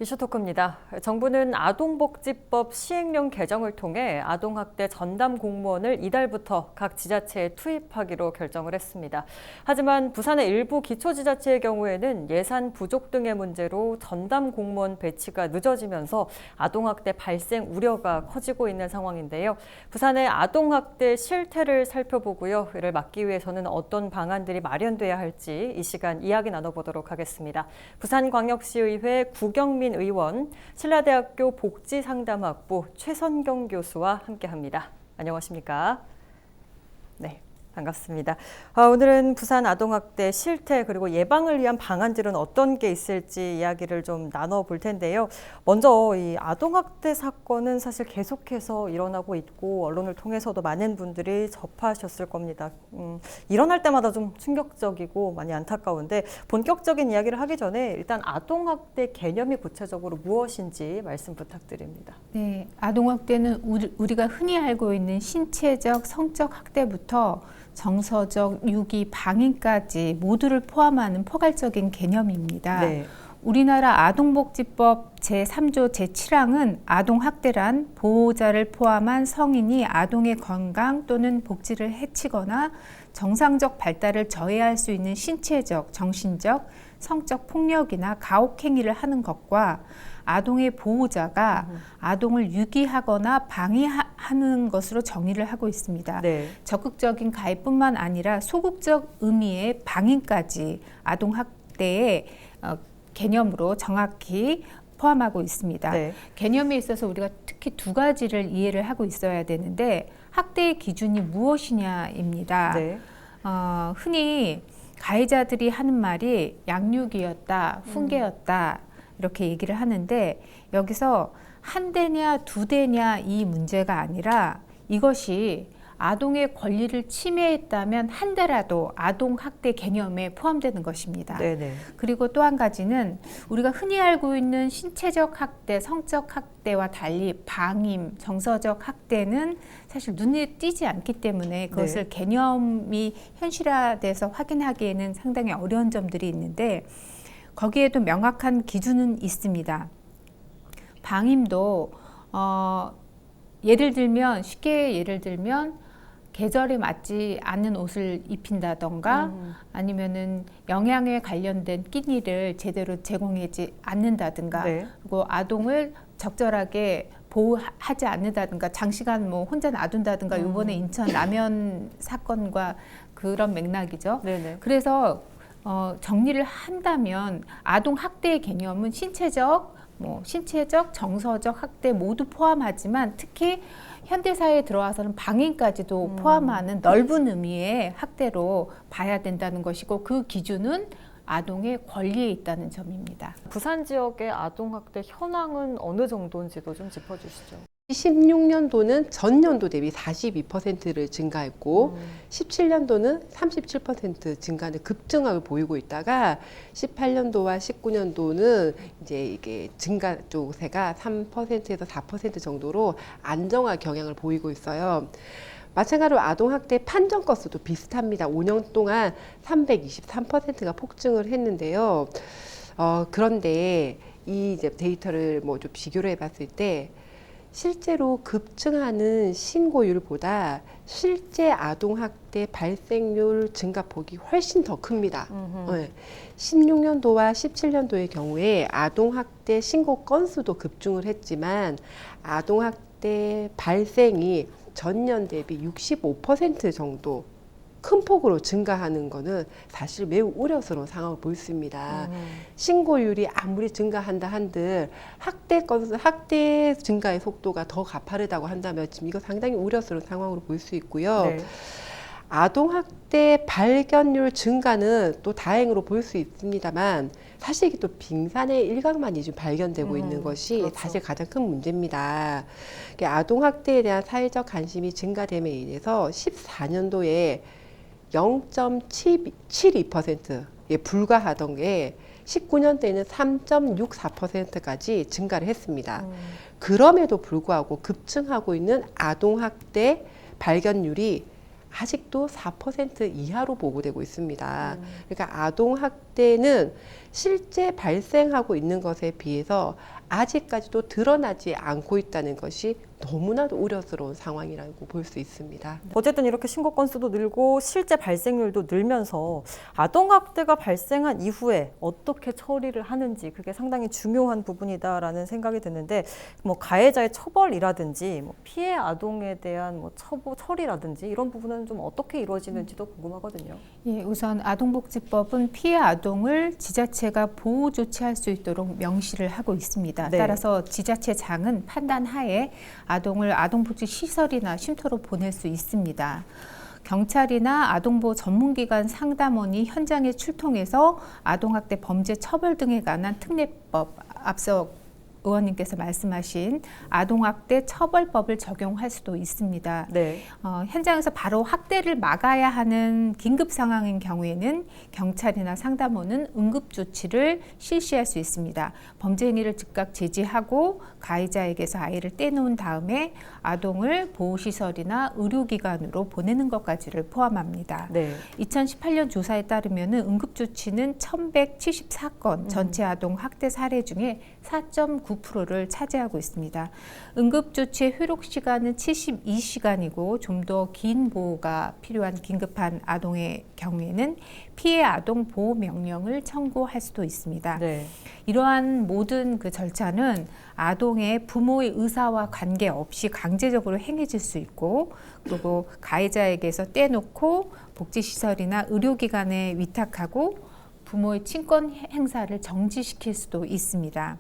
이슈토크입니다. 정부는 아동복지법 시행령 개정을 통해 아동학대 전담 공무원을 이달부터 각 지자체에 투입하기로 결정을 했습니다. 하지만 부산의 일부 기초지자체의 경우에는 예산 부족 등의 문제로 전담 공무원 배치가 늦어지면서 아동학대 발생 우려가 커지고 있는 상황인데요. 부산의 아동학대 실태를 살펴보고요. 이를 막기 위해서는 어떤 방안들이 마련돼야 할지 이 시간 이야기 나눠보도록 하겠습니다. 부산광역시의회 구경민 의원, 신라대학교 복지상담학부 최선경 교수와 함께합니다. 안녕하십니까? 네. 반갑습니다. 오늘은 부산 아동학대 실태 그리고 예방을 위한 방안들은 어떤 게 있을지 이야기를 좀 나눠볼 텐데요. 먼저 이 아동학대 사건은 사실 계속해서 일어나고 있고 언론을 통해서도 많은 분들이 접하셨을 겁니다. 일어날 때마다 좀 충격적이고 많이 안타까운데 본격적인 이야기를 하기 전에 일단 아동학대 개념이 구체적으로 무엇인지 말씀 부탁드립니다. 네, 아동학대는 우리가 흔히 알고 있는 신체적, 성적 학대부터 정서적, 유기, 방임까지 모두를 포함하는 포괄적인 개념입니다. 네. 우리나라 아동복지법 제3조 제7항은 아동학대란 보호자를 포함한 성인이 아동의 건강 또는 복지를 해치거나 정상적 발달을 저해할 수 있는 신체적, 정신적, 성적 폭력이나 가혹행위를 하는 것과 아동의 보호자가 아동을 유기하거나 방해하는 것으로 정의를 하고 있습니다. 네. 적극적인 가해뿐만 아니라 소극적 의미의 방임까지 아동학대의 개념으로 정확히 포함하고 있습니다. 네. 개념에 있어서 우리가 특히 두 가지를 이해를 하고 있어야 되는데 학대의 기준이 무엇이냐입니다. 네. 흔히 가해자들이 하는 말이 양육이었다, 훈계였다 이렇게 얘기를 하는데 여기서 한 대냐 두 대냐 이 문제가 아니라 이것이 아동의 권리를 침해했다면 한 대라도 아동학대 개념에 포함되는 것입니다. 네네. 그리고 또 한 가지는 우리가 흔히 알고 있는 신체적 학대, 성적 학대와 달리 방임, 정서적 학대는 사실 눈에 띄지 않기 때문에 그것을 네. 개념이 현실화돼서 확인하기에는 상당히 어려운 점들이 있는데 거기에도 명확한 기준은 있습니다. 방임도 쉽게 예를 들면 계절에 맞지 않는 옷을 입힌다던가 아니면은 영양에 관련된 끼니를 제대로 제공하지 않는다든가 네. 그리고 아동을 적절하게 보호하지 않는다든가 장시간 뭐 혼자 놔둔다든가 이번에 인천 라면 사건과 그런 맥락이죠. 네네. 그래서 정리를 한다면 아동 학대의 개념은 신체적, 정서적 학대 모두 포함하지만 특히 현대사회에 들어와서는 방임까지도 포함하는 넓은 의미의 학대로 봐야 된다는 것이고 그 기준은 아동의 권리에 있다는 점입니다. 부산 지역의 아동학대 현황은 어느 정도인지도 좀 짚어주시죠. 16년도는 전년도 대비 42%를 증가했고 17년도는 37% 증가는 급증학을 보이고 있다가 18년도와 19년도는 이제 이게 증가 조세가 3%에서 4% 정도로 안정화 경향을 보이고 있어요. 마찬가지로 아동학대 판정 건수도 비슷합니다. 5년 동안 323%가 폭증을 했는데요. 그런데 이 이제 데이터를 뭐 좀 비교를 해봤을 때 실제로 급증하는 신고율보다 실제 아동학대 발생률 증가폭이 훨씬 더 큽니다. 네. 16년도와 17년도의 경우에 아동학대 신고 건수도 급증을 했지만 아동학대 발생이 전년 대비 65% 정도 큰 폭으로 증가하는 것은 사실 매우 우려스러운 상황을 보였습니다. 신고율이 아무리 증가한다 한들 학대 증가의 속도가 더 가파르다고 한다면 지금 이거 상당히 우려스러운 상황으로 볼 수 있고요. 네. 아동학대 발견율 증가는 또 다행으로 볼 수 있습니다만 사실 이게 또 빙산의 일각만이 좀 발견되고 있는 것이 그렇죠. 사실 가장 큰 문제입니다. 아동학대에 대한 사회적 관심이 증가됨에 인해서 14년도에 0.72%에 불과하던 게 19년대에는 3.64%까지 증가를 했습니다. 그럼에도 불구하고 급증하고 있는 아동학대 발견율이 아직도 4% 이하로 보고되고 있습니다. 그러니까 아동학대 아동학대는 실제 발생하고 있는 것에 비해서 아직까지도 드러나지 않고 있다는 것이 너무나도 우려스러운 상황이라고 볼 수 있습니다. 어쨌든 이렇게 신고 건수도 늘고 실제 발생률도 늘면서 아동학대가 발생한 이후에 어떻게 처리를 하는지 그게 상당히 중요한 부분이다라는 생각이 드는데 뭐 가해자의 처벌이라든지 뭐 피해 아동에 대한 뭐 처리라든지 이런 부분은 좀 어떻게 이루어지는지도 궁금하거든요. 예, 우선 아동복지법은 피해 아동을 지자체가 보호 조치할 수 있도록 명시를 하고 있습니다. 네. 따라서 지자체장은 판단하에 아동을 아동복지 시설이나 쉼터로 보낼 수 있습니다. 경찰이나 아동보호 전문기관 상담원이 현장에 출동해서 아동학대 범죄 처벌 등에 관한 특례법, 앞서 의원님께서 말씀하신 아동학대 처벌법을 적용할 수도 있습니다. 네. 현장에서 바로 학대를 막아야 하는 긴급 상황인 경우에는 경찰이나 상담원은 응급조치를 실시할 수 있습니다. 범죄 행위를 즉각 제지하고 가해자에게서 아이를 떼놓은 다음에 아동을 보호시설이나 의료기관으로 보내는 것까지를 포함합니다. 네. 2018년 조사에 따르면 응급조치는 1174건 전체 아동 학대 사례 중에 4.9%를 차지하고 있습니다. 응급조치의 효력 시간은 72시간이고 좀 더 긴 보호가 필요한 긴급한 아동의 경우에는 피해 아동 보호 명령을 청구할 수도 있습니다. 네. 이러한 모든 그 절차는 아동의 부모의 의사와 관계없이 강제적으로 행해질 수 있고 그리고 가해자에게서 떼놓고 복지시설이나 의료기관에 위탁하고 부모의 친권 행사를 정지시킬 수도 있습니다.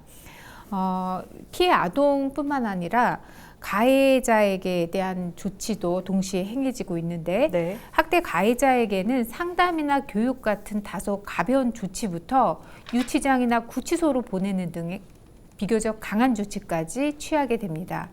피해 아동뿐만 아니라 가해자에게 대한 조치도 동시에 행해지고 있는데 네. 학대 가해자에게는 상담이나 교육 같은 다소 가벼운 조치부터 유치장이나 구치소로 보내는 등의 비교적 강한 조치까지 취하게 됩니다.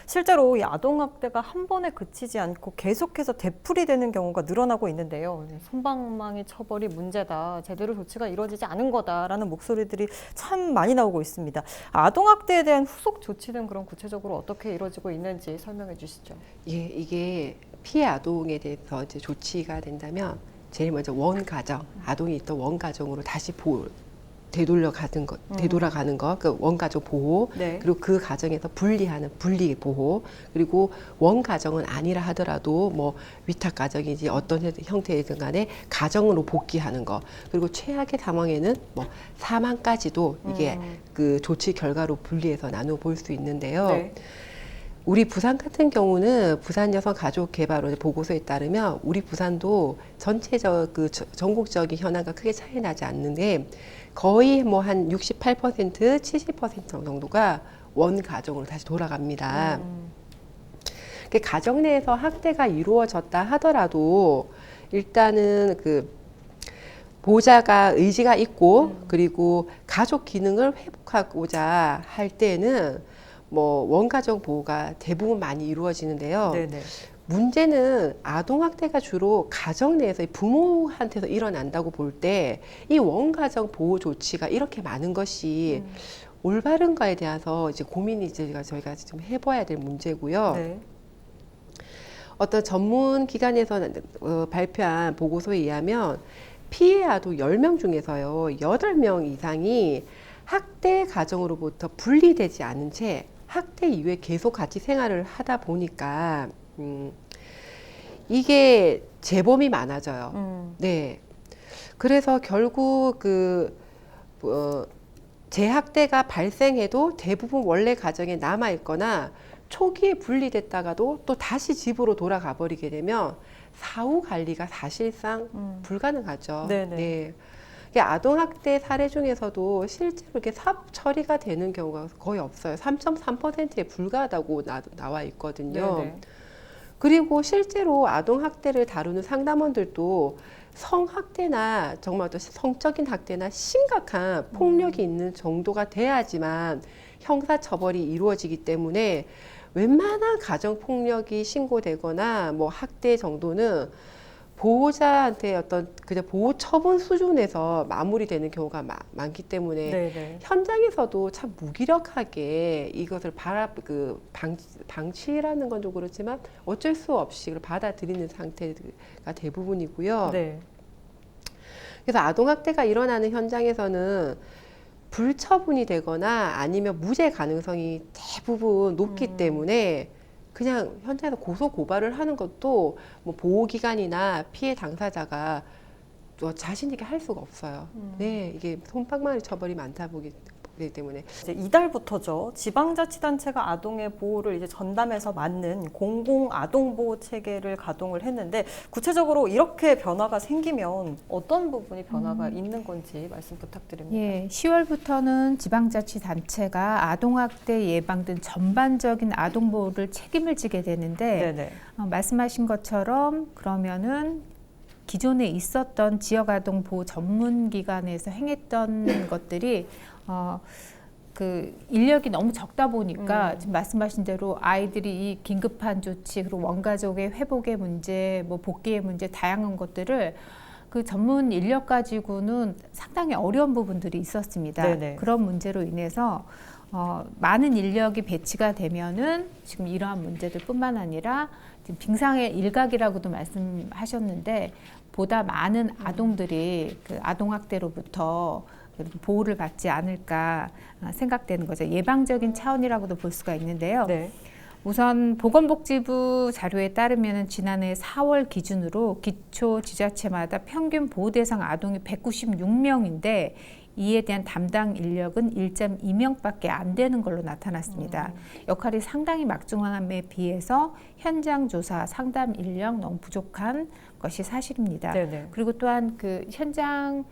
실제로 이 아동학대가 한 번에 그치지 않고 계속해서 되풀이되는 경우가 늘어나고 있는데요. 솜방망이 처벌이 문제다, 제대로 조치가 이루어지지 않은 거다라는 목소리들이 참 많이 나오고 있습니다. 아동학대에 대한 후속 조치는 그럼 구체적으로 어떻게 이루어지고 있는지 설명해 주시죠. 예, 이게 피해 아동에 대해서 이제 조치가 된다면 제일 먼저 원가정, 아동이 있던 원가정으로 다시 되돌아가는 것, 그 원가족 보호, 네. 그리고 그 가정에서 분리하는 분리 보호, 그리고 원가정은 아니라 하더라도 뭐 위탁 가정이지 어떤 형태이든 간에 가정으로 복귀하는 것, 그리고 최악의 상황에는 뭐 사망까지도 이게 그 조치 결과로 분리해서 나누어 볼 수 있는데요. 네. 우리 부산 같은 경우는 부산 여성 가족 개발원 보고서에 따르면 우리 부산도 전체적 그 전국적인 현황과 크게 차이 나지 않는데 거의 뭐 한 68%, 70% 정도가 원 가정으로 다시 돌아갑니다. 가정 내에서 학대가 이루어졌다 하더라도 일단은 그 보호자가 의지가 있고 그리고 가족 기능을 회복하고자 할 때는 뭐 원가정 보호가 대부분 많이 이루어지는데요. 네네. 문제는 아동학대가 주로 가정 내에서 부모한테서 일어난다고 볼 때 이 원가정 보호 조치가 이렇게 많은 것이 올바른가에 대해서 이제 고민이 저희가 좀 해봐야 될 문제고요. 네. 어떤 전문 기관에서 발표한 보고서에 의하면 피해 아동 10명 중에서요, 8명 이상이 학대 가정으로부터 분리되지 않은 채 학대 이후에 계속 같이 생활을 하다 보니까 이게 재범이 많아져요. 네. 그래서 결국 재학대가 발생해도 대부분 원래 가정에 남아 있거나 초기에 분리됐다가도 또 다시 집으로 돌아가 버리게 되면 사후 관리가 사실상 불가능하죠. 네네. 네. 아동학대 사례 중에서도 실제로 이렇게 사법 처리가 되는 경우가 거의 없어요. 3.3%에 불과하다고 나와 있거든요. 네네. 그리고 실제로 아동학대를 다루는 상담원들도 성학대나 정말 또 성적인 학대나 심각한 폭력이 있는 정도가 돼야지만 형사처벌이 이루어지기 때문에 웬만한 가정폭력이 신고되거나 뭐 학대 정도는 보호자한테 어떤 그냥 보호 처분 수준에서 마무리되는 경우가 많기 때문에 네네. 현장에서도 참 무기력하게 이것을 방치라는 건 좀 그렇지만 어쩔 수 없이 그걸 받아들이는 상태가 대부분이고요. 네. 그래서 아동학대가 일어나는 현장에서는 불처분이 되거나 아니면 무죄 가능성이 대부분 높기 때문에 그냥 현장에서 고소 고발을 하는 것도 뭐 보호기관이나 피해 당사자가 자신 있게 할 수가 없어요. 네, 이게 솜방망이 처벌이 많다 보기 때문에. 이제 이달부터죠. 지방자치단체가 아동의 보호를 이제 전담해서 맡는 공공 아동보호 체계를 가동을 했는데 구체적으로 이렇게 변화가 생기면 어떤 부분이 변화가 있는 건지 말씀 부탁드립니다. 예, 10월부터는 지방자치단체가 아동학대 예방 등 전반적인 아동보호를 책임을 지게 되는데 네네. 말씀하신 것처럼 그러면은 기존에 있었던 지역아동보호 전문기관에서 행했던 것들이 그 인력이 너무 적다 보니까 지금 말씀하신 대로 아이들이 이 긴급한 조치 그리고 원가족의 회복의 문제, 뭐 복귀의 문제 다양한 것들을 그 전문 인력 가지고는 상당히 어려운 부분들이 있었습니다. 네네. 그런 문제로 인해서 많은 인력이 배치가 되면은 지금 이러한 문제들뿐만 아니라 지금 빙상의 일각이라고도 말씀하셨는데 보다 많은 아동들이 그 아동학대로부터 보호를 받지 않을까 생각되는 거죠. 예방적인 차원이라고도 볼 수가 있는데요. 네. 우선 보건복지부 자료에 따르면 지난해 4월 기준으로 기초 지자체마다 평균 보호 대상 아동이 196명인데 이에 대한 담당 인력은 1.2명밖에 안 되는 걸로 나타났습니다. 역할이 상당히 막중함에 비해서 현장 조사, 상담 인력 너무 부족한 것이 사실입니다. 네네. 그리고 또한 그 현장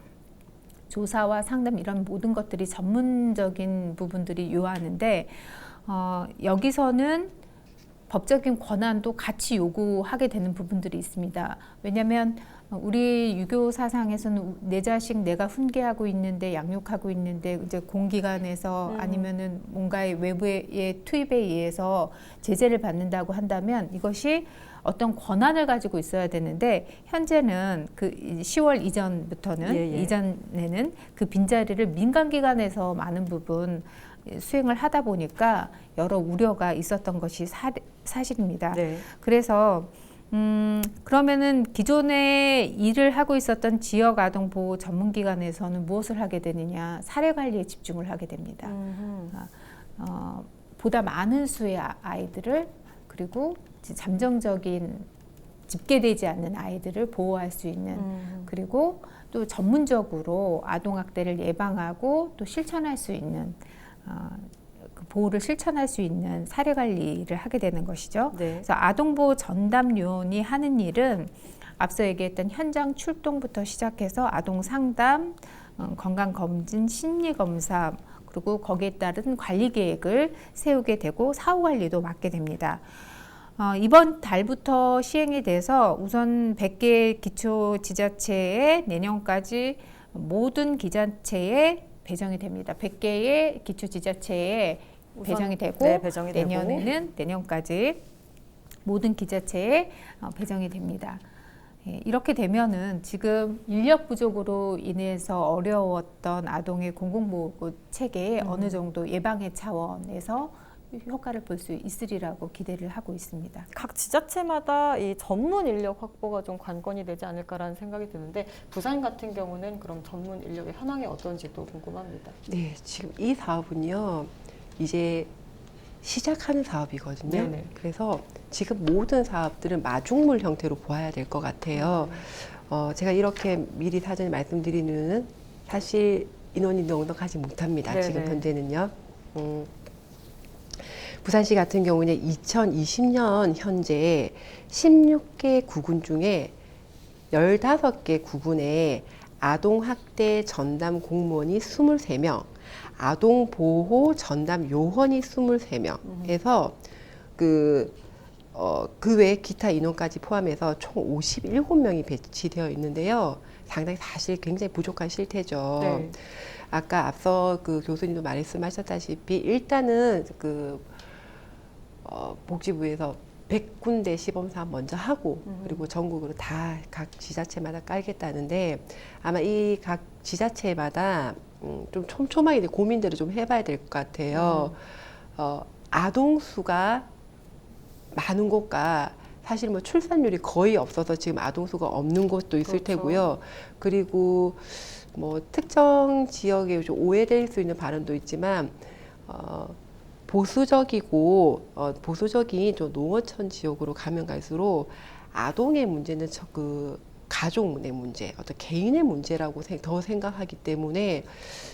조사와 상담 이런 모든 것들이 전문적인 부분들이 요하는데 여기서는 법적인 권한도 같이 요구하게 되는 부분들이 있습니다. 왜냐하면 우리 유교 사상에서는 내 자식 내가 훈계하고 있는데 양육하고 있는데 이제 공기관에서 아니면은 뭔가의 외부의 투입에 의해서 제재를 받는다고 한다면 이것이 어떤 권한을 가지고 있어야 되는데 현재는 그 10월 이전부터는 이전에는 그 빈자리를 민간기관에서 많은 부분 수행을 하다 보니까 여러 우려가 있었던 것이 사실입니다. 네. 그래서 그러면은 기존에 일을 하고 있었던 지역 아동 보호 전문기관에서는 무엇을 하게 되느냐? 사례 관리에 집중을 하게 됩니다. 보다 많은 수의 아이들을 그리고 잠정적인 집계되지 않는 아이들을 보호할 수 있는 그리고 또 전문적으로 아동학대를 예방하고 또 실천할 수 있는 그 보호를 실천할 수 있는 사례 관리를 하게 되는 것이죠. 네. 그래서 아동보호 전담 요원이 하는 일은 앞서 얘기했던 현장 출동부터 시작해서 아동 상담, 건강검진, 심리검사 그리고 거기에 따른 관리 계획을 세우게 되고 사후 관리도 맡게 됩니다. 이번 달부터 시행이 돼서 우선 100개 기초지자체에 내년까지 모든 기자체에 배정이 됩니다. 100개의 기초지자체에 배정이 되고 네, 배정이 내년에는 내년까지 모든 기자체에 배정이 됩니다. 이렇게 되면은 지금 인력 부족으로 인해서 어려웠던 아동의 공공보호 체계에 어느 정도 예방의 차원에서 효과를 볼 수 있으리라고 기대를 하고 있습니다. 각 지자체마다 이 전문 인력 확보가 좀 관건이 되지 않을까라는 생각이 드는데 부산 같은 경우는 그럼 전문 인력의 현황이 어떤지도 궁금합니다. 네, 지금 이 사업은요, 이제 시작하는 사업이거든요. 네네. 그래서 지금 모든 사업들은 마중물 형태로 보아야 될 것 같아요. 제가 이렇게 미리 사전에 말씀드리는 이유는 사실 인원이 넉넉하지 못합니다. 네네. 지금 현재는요. 부산시 같은 경우는 2020년 현재 16개 구군 중에 15개 구군에 아동학대 전담 공무원이 23명, 아동보호 전담 요원이 23명 해서 그 외에 기타 인원까지 포함해서 총 57명이 배치되어 있는데요. 상당히 사실 굉장히 부족한 실태죠. 네. 아까 앞서 그 교수님도 말씀하셨다시피 일단은 복지부에서 100군데 시범사업 먼저 하고 그리고 전국으로 다 각 지자체마다 깔겠다는데 아마 이 각 지자체마다 좀 촘촘하게 고민들을 좀 해봐야 될 것 같아요. 아동 수가 많은 곳과 사실 뭐 출산율이 거의 없어서 지금 아동수가 없는 곳도 있을 그렇죠. 테고요. 그리고 뭐 특정 지역에 좀 오해될 수 있는 발언도 있지만 보수적인 좀 농어촌 지역으로 가면 갈수록 아동의 문제는 그 가족의 문제, 어떤 개인의 문제라고 더 생각하기 때문에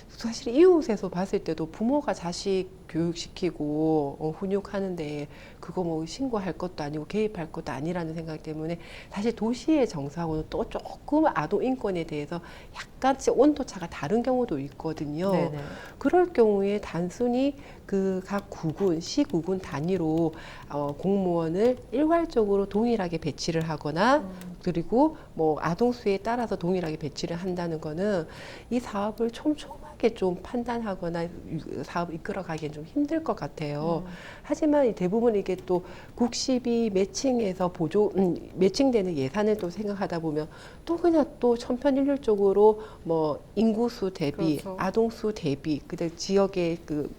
사실 이웃에서 봤을 때도 부모가 자식 교육시키고 훈육하는데 그거 뭐 신고할 것도 아니고 개입할 것도 아니라는 생각 때문에 사실 도시의 정서하고는 또 조금 아동 인권에 대해서 약간씩 온도차가 다른 경우도 있거든요. 네네. 그럴 경우에 단순히 그 각 구군, 시구군 단위로 공무원을 일괄적으로 동일하게 배치를 하거나 그리고 뭐 아동수에 따라서 동일하게 배치를 한다는 거는 이 사업을 촘촘하게 좀 판단하거나 사업을 이끌어가기엔 좀 힘들 것 같아요. 하지만 대부분 이게 또 국시비 매칭해서 매칭되는 예산을 또 생각하다 보면 또 그냥 또 천편일률적으로 뭐 인구수 대비, 그렇죠. 아동수 대비, 그다음 지역의 그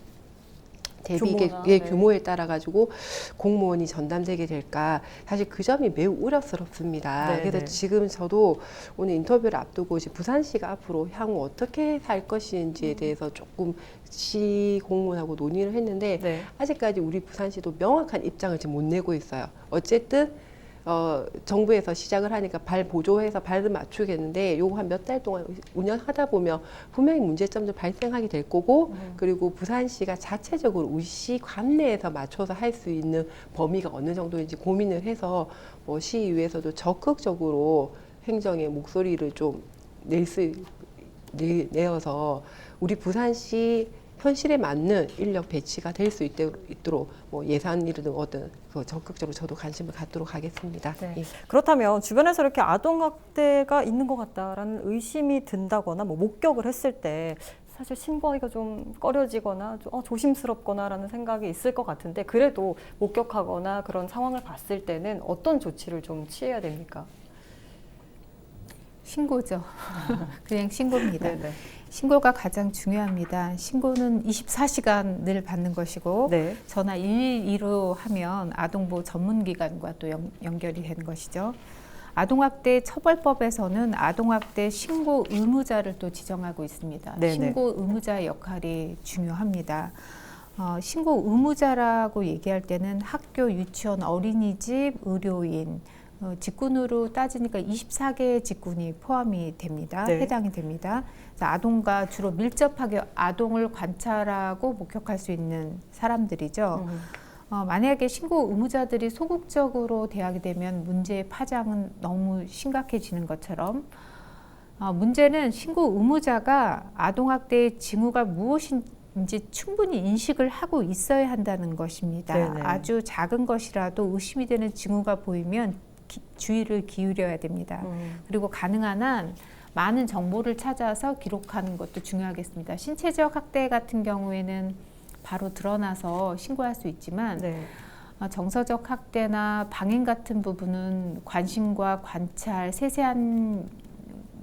규모나, 대비의 네. 규모에 따라 가지고 공무원이 전담되게 될까 사실 그 점이 매우 우려스럽습니다. 네, 그래서 네. 지금 저도 오늘 인터뷰를 앞두고 부산시가 앞으로 향후 어떻게 살 것인지에 대해서 조금 시 공무원하고 논의를 했는데 네. 아직까지 우리 부산시도 명확한 입장을 지금 못 내고 있어요. 어쨌든 정부에서 시작을 하니까 발 보조해서 발을 맞추겠는데 요거 한 몇 달 동안 운영하다 보면 분명히 문제점도 발생하게 될 거고 그리고 부산시가 자체적으로 우리 시 관내에서 맞춰서 할 수 있는 범위가 어느 정도인지 고민을 해서 뭐 시의회에서도 적극적으로 행정의 목소리를 좀 내어서 우리 부산시 현실에 맞는 인력 배치가 될 수 있도록 뭐 예산이든 어떤 적극적으로 저도 관심을 갖도록 하겠습니다. 네. 예. 그렇다면 주변에서 이렇게 아동학대가 있는 것 같다라는 의심이 든다거나 뭐 목격을 했을 때 사실 신고하기가 좀 꺼려지거나 좀 조심스럽거나라는 생각이 있을 것 같은데 그래도 목격하거나 그런 상황을 봤을 때는 어떤 조치를 좀 취해야 됩니까? 신고죠. 그냥 신고입니다. 네네. 신고가 가장 중요합니다. 신고는 24시간 늘 받는 것이고 네. 전화 112로 하면 아동보호 전문기관과 또 연결이 되는 것이죠. 아동학대 처벌법에서는 아동학대 신고 의무자를 또 지정하고 있습니다. 네네. 신고 의무자의 역할이 중요합니다. 신고 의무자라고 얘기할 때는 학교, 유치원, 어린이집, 의료인, 직군으로 따지니까 24개의 직군이 포함이 됩니다. 네. 해당이 됩니다. 그래서 아동과 주로 밀접하게 아동을 관찰하고 목격할 수 있는 사람들이죠. 만약에 신고 의무자들이 소극적으로 대하게 되면 문제의 파장은 너무 심각해지는 것처럼 문제는 신고 의무자가 아동학대의 징후가 무엇인지 충분히 인식을 하고 있어야 한다는 것입니다. 네네. 아주 작은 것이라도 의심이 되는 징후가 보이면 주의를 기울여야 됩니다. 그리고 가능한 한 많은 정보를 찾아서 기록하는 것도 중요하겠습니다. 신체적 학대 같은 경우에는 바로 드러나서 신고할 수 있지만 네. 정서적 학대나 방임 같은 부분은 관심과 관찰, 세세한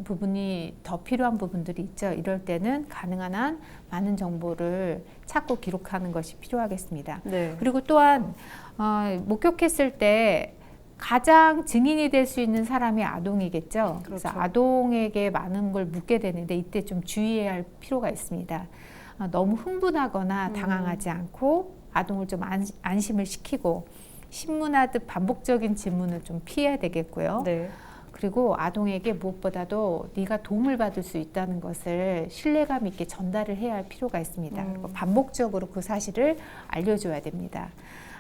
부분이 더 필요한 부분들이 있죠. 이럴 때는 가능한 한 많은 정보를 찾고 기록하는 것이 필요하겠습니다. 네. 그리고 또한 목격했을 때 가장 증인이 될 수 있는 사람이 아동이겠죠. 그래서 그렇죠. 아동에게 많은 걸 묻게 되는데 이때 좀 주의해야 할 필요가 있습니다. 너무 흥분하거나 당황하지 않고 아동을 좀 안심을 시키고 신문하듯 반복적인 질문을 좀 피해야 되겠고요. 네. 그리고 아동에게 무엇보다도 네가 도움을 받을 수 있다는 것을 신뢰감 있게 전달을 해야 할 필요가 있습니다. 그리고 반복적으로 그 사실을 알려줘야 됩니다.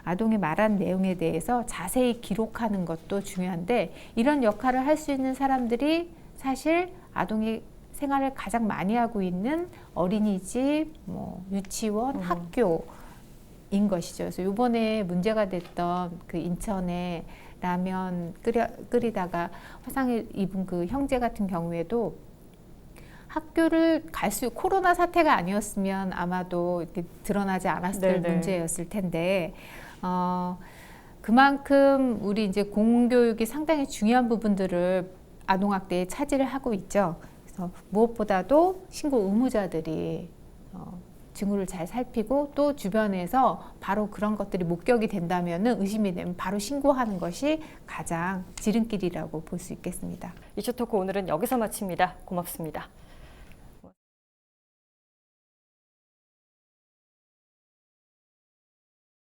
아동이 말한 내용에 대해서 자세히 기록하는 것도 중요한데 이런 역할을 할 수 있는 사람들이 사실 아동이 생활을 가장 많이 하고 있는 어린이집, 뭐 유치원, 학교인 것이죠. 그래서 이번에 문제가 됐던 그 인천에 라면 끓이다가 화상을 입은 그 형제 같은 경우에도 학교를 코로나 사태가 아니었으면 아마도 이렇게 드러나지 않았을 네네. 문제였을 텐데 그만큼 우리 이제 공교육이 상당히 중요한 부분들을 아동학대에 차지를 하고 있죠. 그래서 무엇보다도 신고 의무자들이 징후를 잘 살피고 또 주변에서 바로 그런 것들이 목격이 된다면 의심이 되면 바로 신고하는 것이 가장 지름길이라고 볼 수 있겠습니다. 이슈토크 오늘은 여기서 마칩니다. 고맙습니다.